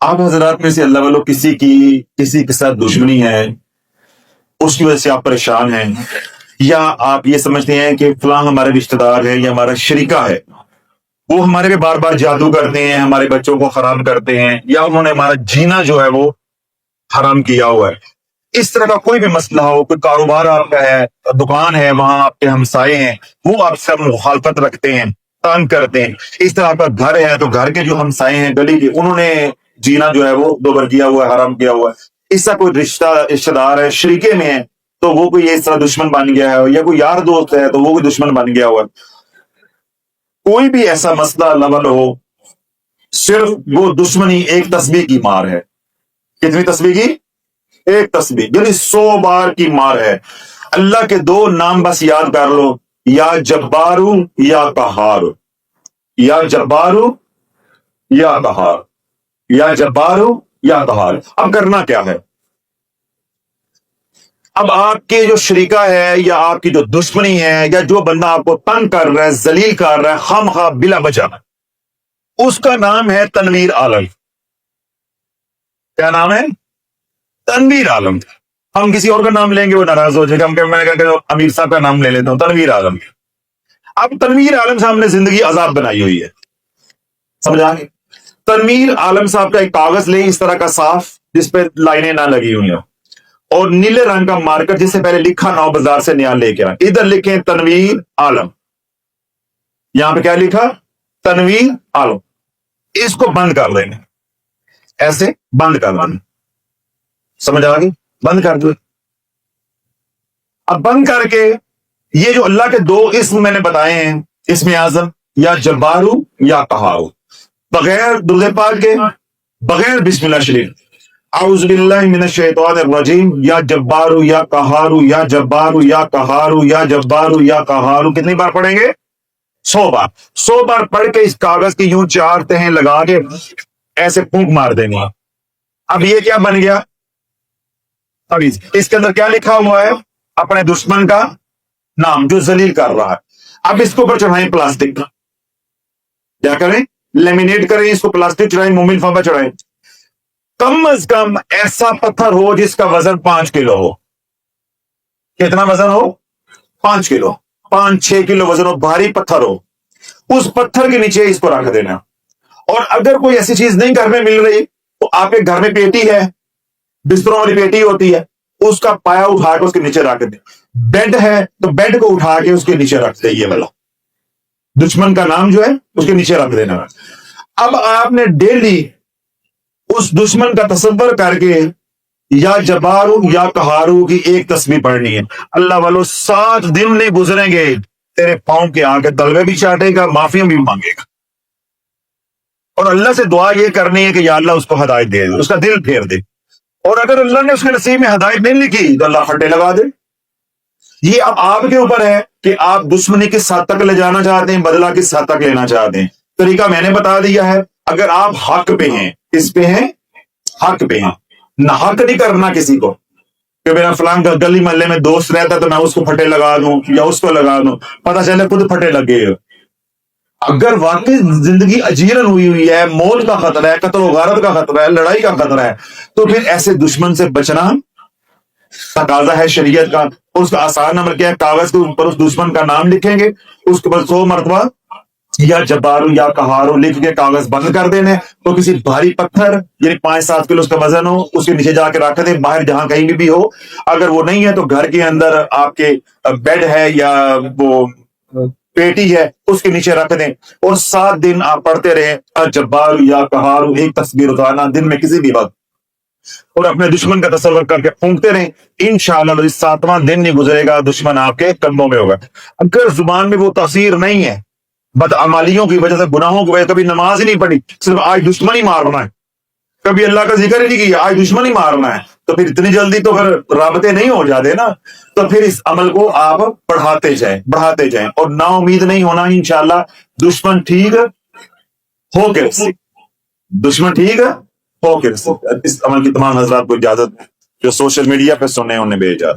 آپ حضرات میں سے اللہ والوں کسی کے ساتھ دشمنی ہے، اس کی وجہ سے آپ پریشان ہیں، یا آپ یہ سمجھتے ہیں کہ فلاں ہمارے رشتہ دار ہے یا ہمارا شریکہ ہے، وہ ہمارے پہ بار بار جادو کرتے ہیں، ہمارے بچوں کو حرام کرتے ہیں، یا انہوں نے ہمارا جینا جو ہے وہ حرام کیا ہوا ہے، اس طرح کا کوئی بھی مسئلہ ہو، کوئی کاروبار آپ کا ہے، دکان ہے، وہاں آپ کے ہمسائے ہیں، وہ آپ سے مخالفت رکھتے ہیں، تنگ کرتے ہیں، اس طرح آپ کا گھر ہے تو گھر کے جو ہمسائے ہیں گلی کے، انہوں نے جینا جو ہے وہ دوبر کیا ہوا ہے، حرام کیا ہوا ہے، اس کا کوئی رشتہ دار ہے، شریکے میں ہے، تو وہ کوئی اس طرح دشمن بن گیا ہے، یا کوئی یار دوست ہے تو وہ کوئی دشمن بن گیا ہوا ہے، کوئی بھی ایسا مسئلہ لول ہو، صرف وہ دشمنی ایک تسبیح کی مار ہے۔ کتنی تسبیح کی؟ ایک تسبیح، یعنی 100 بار کی مار ہے۔ اللہ کے دو نام بس یاد کر لو، یا جبارو یا قہار، یا جبارو یا قہار، یا جبارو یا قہار۔ اب کرنا کیا ہے؟ اب آپ کے جو شریکہ ہے یا آپ کی جو دشمنی ہے یا جو بندہ آپ کو تنگ کر رہا ہے، ذلیل کر رہا ہے خام خواہ بلا وجہ، اس کا نام ہے تنویر عالم۔ کیا نام ہے؟ تنویر عالم۔ ہم کسی اور کا نام لیں گے وہ ناراض ہو جائے گا، میں امیر صاحب کا نام لے لیتا ہوں، تنویر عالم۔ اب تنویر عالم صاحب نے زندگی عذاب بنائی ہوئی ہے، سمجھا؟ تنویر عالم صاحب کا ایک کاغذ لیں اس طرح کا صاف، جس پہ لائنیں نہ لگی ہوئی ہیں، اور نیلے رنگ کا مارکر جس سے پہلے لکھا نہ ہو بازار سے نیا لے کے آئیں، ادھر لکھیں تنویر عالم، یہاں پہ کیا لکھا؟ تنویر عالم۔ اس کو بند کر دینا، ایسے بند کر دینا، سمجھ آ گئی؟ بند کر دو۔ اب بند کر کے یہ جو اللہ کے دو اسم میں نے بتائے ہیں، اسم اعظم یا جبارو یا قہارو، بغیر درود پاک کے، بغیر بسم اللہ شریف، اعوذ باللہ من الشیطان الرجیم، یا جبارو یا قہارو، یا جبارو یا قہارو، یا جبارو یا قہارو، کتنی بار پڑھیں گے؟ 100 بار۔ 100 بار پڑھ کے اس کاغذ کی یوں 4 تہیں لگا کے ایسے پھونک مار دیں گے۔ اب یہ کیا بن گیا؟ اب اس کے اندر کیا لکھا ہوا ہے؟ اپنے دشمن کا نام جو ذلیل کر رہا ہے۔ اب اس کے اوپر چڑھائیں پلاسٹک، کیا کریں؟ لیمینیٹ کریں اس کو، پلاسٹک چڑھائیں، مومن لفافہ چڑھائیں، کم از کم ایسا پتھر ہو جس کا وزن 5 کلو ہو۔ کتنا وزن ہو؟ 5 کلو، 5-6 کلو وزن ہو، بھاری پتھر ہو، اس پتھر کے نیچے اس کو رکھ دینا۔ اور اگر کوئی ایسی چیز نہیں گھر میں مل رہی تو آپ کے گھر میں پیٹی ہے، بستروں والی پیٹی ہوتی ہے، اس کا پایا اٹھا کے اس کے نیچے رکھ دیں۔ بیڈ ہے تو بیڈ کو اٹھا کے اس کے نیچے رکھ دیں، یہ والا دشمن کا نام جو ہے اس کے نیچے رکھ دینا۔ اب آپ نے ڈیلی اس دشمن کا تصور کر کے یا جبارو یا قہارو کی ایک تسبیح پڑھنی ہے۔ اللہ والو 7 دن نہیں گزریں گے تیرے پاؤں کے آگے تلوے بھی چاٹے گا، معافیاں بھی مانگے گا، اور اللہ سے دعا یہ کرنی ہے کہ یا اللہ اس کو ہدایت دے دے، اس کا دل پھیر دے، اور اگر اللہ نے اس کے نصیب میں ہدایت نہیں لکھی تو اللہ پھٹے لگا دے۔ یہ اب آپ کے اوپر ہے کہ آپ دشمنی کس حد تک لے جانا چاہتے ہیں، بدلہ کس حد تک لینا چاہتے ہیں۔ طریقہ میں نے بتا دیا ہے۔ اگر آپ حق پہ ہیں، اس پہ ہیں، حق پہ ہیں، نہ حق نہیں کرنا کسی کو کہ میرا فلان گلی محلے میں دوست رہتا ہے تو میں اس کو پھٹے لگا دوں یا اس کو لگا دوں، پتہ چلے خود پھٹے لگے۔ اگر واقعی زندگی اجیرن ہوئی ہے، موت کا خطرہ ہے، قتل و غارت کا خطرہ ہے، لڑائی کا خطرہ ہے، تو پھر ایسے دشمن سے بچنا تقاضا ہے شریعت کا۔ اس کا آسان نمبر کیا ہے؟ کاغذ کے اوپر اس دشمن کا نام لکھیں گے، اس کے بعد 100 مرتبہ یا جبارو یا قہارو لکھ کے کاغذ بند کر دینے، تو کسی بھاری پتھر یعنی 5-7 کلو اس کا وزن ہو، اس کے نیچے جا کے رکھ دیں، باہر جہاں کہیں بھی ہو۔ اگر وہ نہیں ہے تو گھر کے اندر آپ کے بیڈ ہے یا وہ پیٹی ہے اس کے نیچے رکھ دیں، اور 7 دن آپ پڑھتے رہیں جبارو یا قہارو، ایک تسبیح روزانہ دن میں کسی بھی وقت، اور اپنے دشمن کا تصور کر کے پھونکتے رہیں۔ انشاءاللہ اس 7واں دن نہیں گزرے گا دشمن آپ کے کندھوں میں ہوگا۔ اگر زبان میں وہ تاثیر نہیں ہے، بدعمالیوں کی وجہ سے، گناہوں کی وجہ سے، کبھی نماز ہی نہیں پڑھی، صرف آج دشمن ہی مارنا ہے، کبھی اللہ کا ذکر ہی نہیں کیا، آج دشمن ہی مارنا ہے، تو پھر اتنی جلدی تو پھر رابطے نہیں ہو جاتے نا۔ تو پھر اس عمل کو آپ بڑھاتے جائیں اور نا امید نہیں ہونا۔ انشاءاللہ دشمن ٹھیک ہو کے رسے، دشمن ٹھیک ہو کے رسے۔ اس عمل کی تمام حضرات کو اجازت جو سوشل میڈیا پہ سنے انہیں بھیجا۔